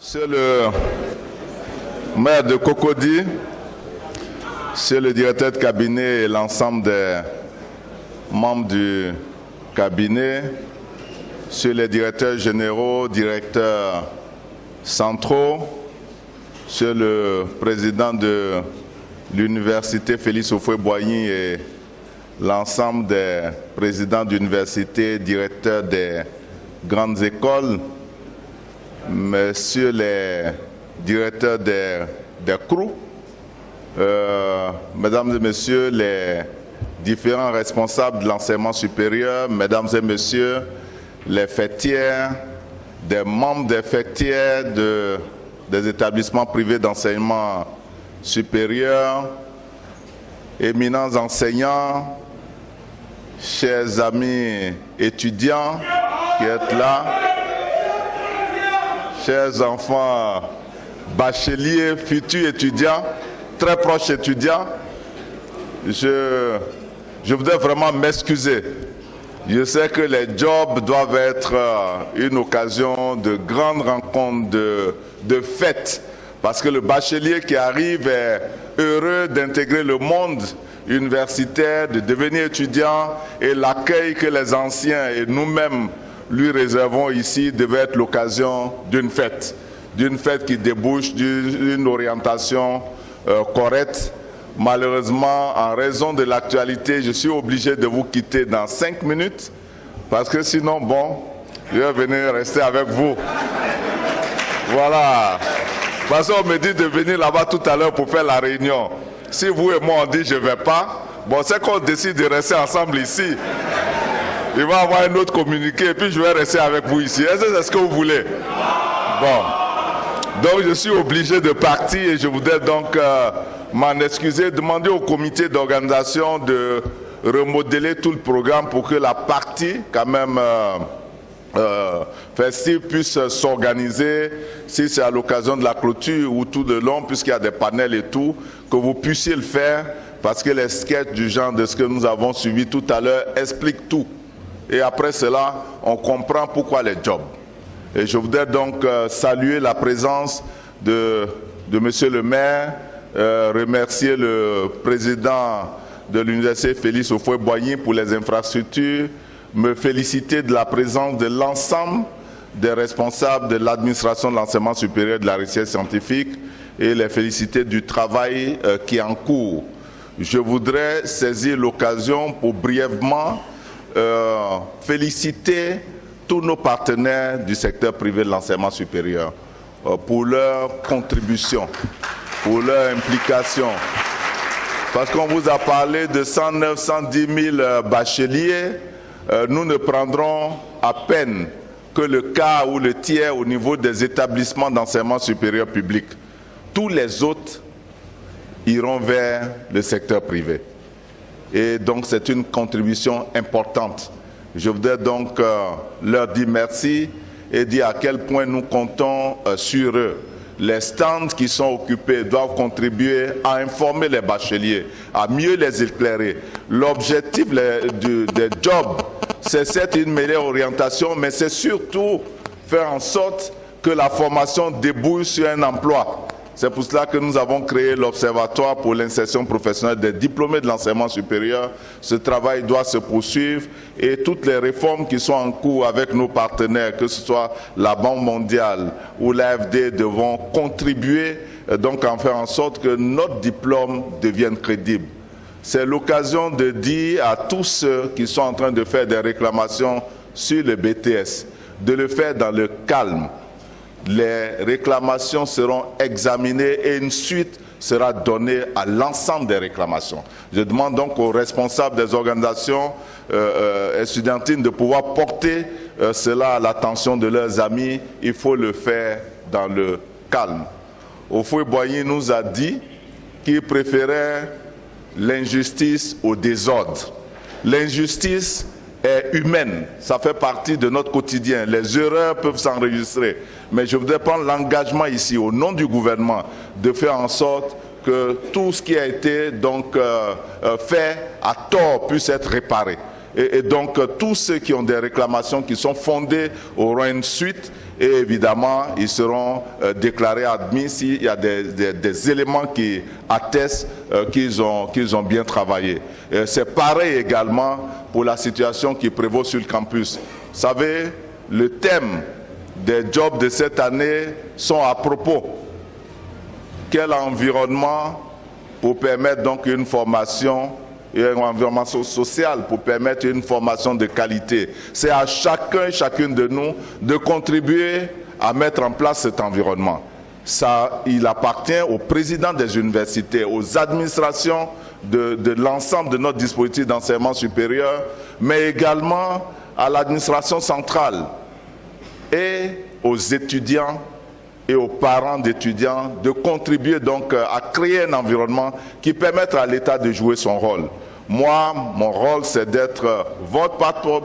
Monsieur le maire de Cocody, monsieur le directeur de cabinet et l'ensemble des membres du cabinet, monsieur les directeurs généraux, directeurs centraux, monsieur le président de l'université Félix Houphouët-Boigny et l'ensemble des présidents d'université, directeurs des grandes écoles, messieurs les directeurs des CROU, mesdames et messieurs les différents responsables de l'enseignement supérieur, mesdames et messieurs les fêtières, des membres des fêtières des établissements privés d'enseignement supérieur, éminents enseignants, chers amis étudiants qui êtes là, chers enfants bacheliers, futurs étudiants, très proches étudiants, je voudrais vraiment m'excuser. Je sais que les jobs doivent être une occasion de grandes rencontres, de fêtes, parce que le bachelier qui arrive est heureux d'intégrer le monde universitaire, de devenir étudiant, et l'accueil que les anciens et nous-mêmes lui réservons ici devait être l'occasion d'une fête qui débouche d'une orientation correcte. Malheureusement, en raison de l'actualité, je suis obligé de vous quitter dans 5 minutes, parce que sinon, bon, je vais venir rester avec vous. Voilà. Parce qu'on me dit de venir là-bas tout à l'heure pour faire la réunion. Si vous et moi on dit je ne vais pas, bon, c'est qu'on décide de rester ensemble ici. Il va y avoir un autre communiqué et puis je vais rester avec vous ici. Est-ce que c'est ce que vous voulez? Bon. Donc je suis obligé de partir et je voudrais donc m'en excuser, demander au comité d'organisation de remodeler tout le programme pour que la partie quand même festive puisse s'organiser, si c'est à l'occasion de la clôture ou tout le long, puisqu'il y a des panels et tout, que vous puissiez le faire, parce que les sketchs du genre de ce que nous avons suivi tout à l'heure expliquent tout. Et après cela, on comprend pourquoi les jobs. Et je voudrais donc saluer la présence de monsieur le maire, remercier le président de l'université Félix Houphouët-Boigny pour les infrastructures, me féliciter de la présence de l'ensemble des responsables de l'administration de l'enseignement supérieur et de la recherche scientifique et les féliciter du travail qui est en cours. Je voudrais saisir l'occasion pour brièvement féliciter tous nos partenaires du secteur privé de l'enseignement supérieur pour leur contribution, pour leur implication. Parce qu'on vous a parlé de 109, 110 000 bacheliers, nous ne prendrons à peine que le quart ou le tiers au niveau des établissements d'enseignement supérieur public. Tous les autres iront vers le secteur privé. Et donc c'est une contribution importante. Je voudrais donc leur dire merci et dire à quel point nous comptons sur eux. Les stands qui sont occupés doivent contribuer à informer les bacheliers, à mieux les éclairer. L'objectif des jobs, c'est certes une meilleure orientation, mais c'est surtout faire en sorte que la formation débouche sur un emploi. C'est pour cela que nous avons créé l'Observatoire pour l'insertion professionnelle des diplômés de l'enseignement supérieur. Ce travail doit se poursuivre et toutes les réformes qui sont en cours avec nos partenaires, que ce soit la Banque mondiale ou l'AFD, devront contribuer donc à faire en sorte que notre diplôme devienne crédible. C'est l'occasion de dire à tous ceux qui sont en train de faire des réclamations sur le BTS, de le faire dans le calme. Les réclamations seront examinées et une suite sera donnée à l'ensemble des réclamations. Je demande donc aux responsables des organisations estudiantines de pouvoir porter cela à l'attention de leurs amis. Il faut le faire dans le calme. Houphouët-Boigny nous a dit qu'il préférait l'injustice au désordre. L'injustice est humaine, ça fait partie de notre quotidien. Les erreurs peuvent s'enregistrer. Mais je voudrais prendre l'engagement ici, au nom du gouvernement, de faire en sorte que tout ce qui a été donc fait à tort puisse être réparé. Et donc, tous ceux qui ont des réclamations qui sont fondées auront une suite et évidemment, ils seront déclarés admis s'il y a des éléments qui attestent qu'ils ont bien travaillé. C'est pareil également pour la situation qui prévaut sur le campus. Vous savez, le thème des jobs de cette année sont à propos. Quel environnement pour permettre donc une formation et un environnement social pour permettre une formation de qualité. C'est à chacun et chacune de nous de contribuer à mettre en place cet environnement. Ça, il appartient aux présidents des universités, aux administrations de l'ensemble de notre dispositif d'enseignement supérieur, mais également à l'administration centrale et aux étudiants et aux parents d'étudiants de contribuer donc à créer un environnement qui permette à l'État de jouer son rôle. Moi, mon rôle, c'est d'être votre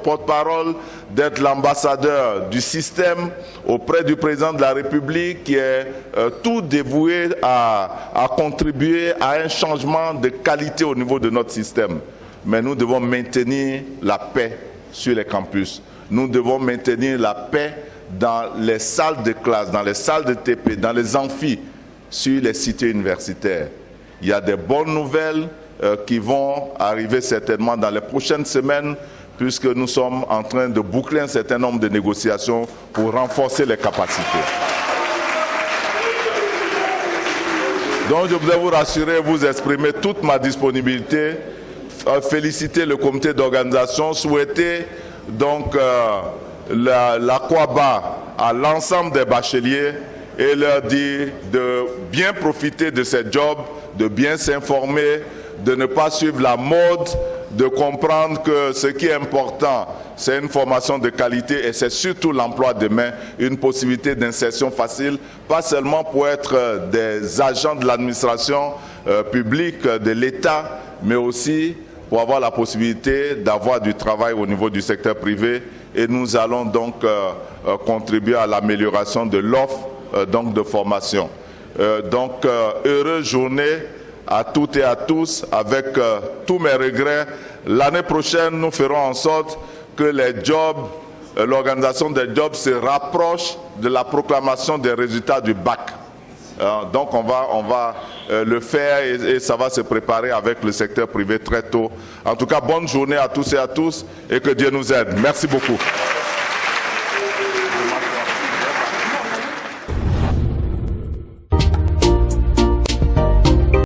porte-parole, d'être l'ambassadeur du système auprès du président de la République qui est tout dévoué à contribuer à un changement de qualité au niveau de notre système. Mais nous devons maintenir la paix sur les campus. Nous devons maintenir la paix dans les salles de classe, dans les salles de TP, dans les amphis, sur les cités universitaires. Il y a des bonnes nouvelles qui vont arriver certainement dans les prochaines semaines, puisque nous sommes en train de boucler un certain nombre de négociations pour renforcer les capacités. Donc je voudrais vous rassurer, vous exprimer toute ma disponibilité, féliciter le comité d'organisation, souhaiter donc l'Aqaba à l'ensemble des bacheliers et leur dire de bien profiter de ces jobs, de bien s'informer, de ne pas suivre la mode, de comprendre que ce qui est important, c'est une formation de qualité et c'est surtout l'emploi demain, une possibilité d'insertion facile, pas seulement pour être des agents de l'administration publique, de l'État, mais aussi pour avoir la possibilité d'avoir du travail au niveau du secteur privé. Et nous allons donc contribuer à l'amélioration de l'offre donc de formation. Heureuse journée à toutes et à tous, avec tous mes regrets. L'année prochaine, nous ferons en sorte que les jobs, l'organisation des jobs se rapproche de la proclamation des résultats du bac. Donc on va le faire et ça va se préparer avec le secteur privé très tôt. En tout cas, bonne journée à tous et à tous et que Dieu nous aide. Merci beaucoup.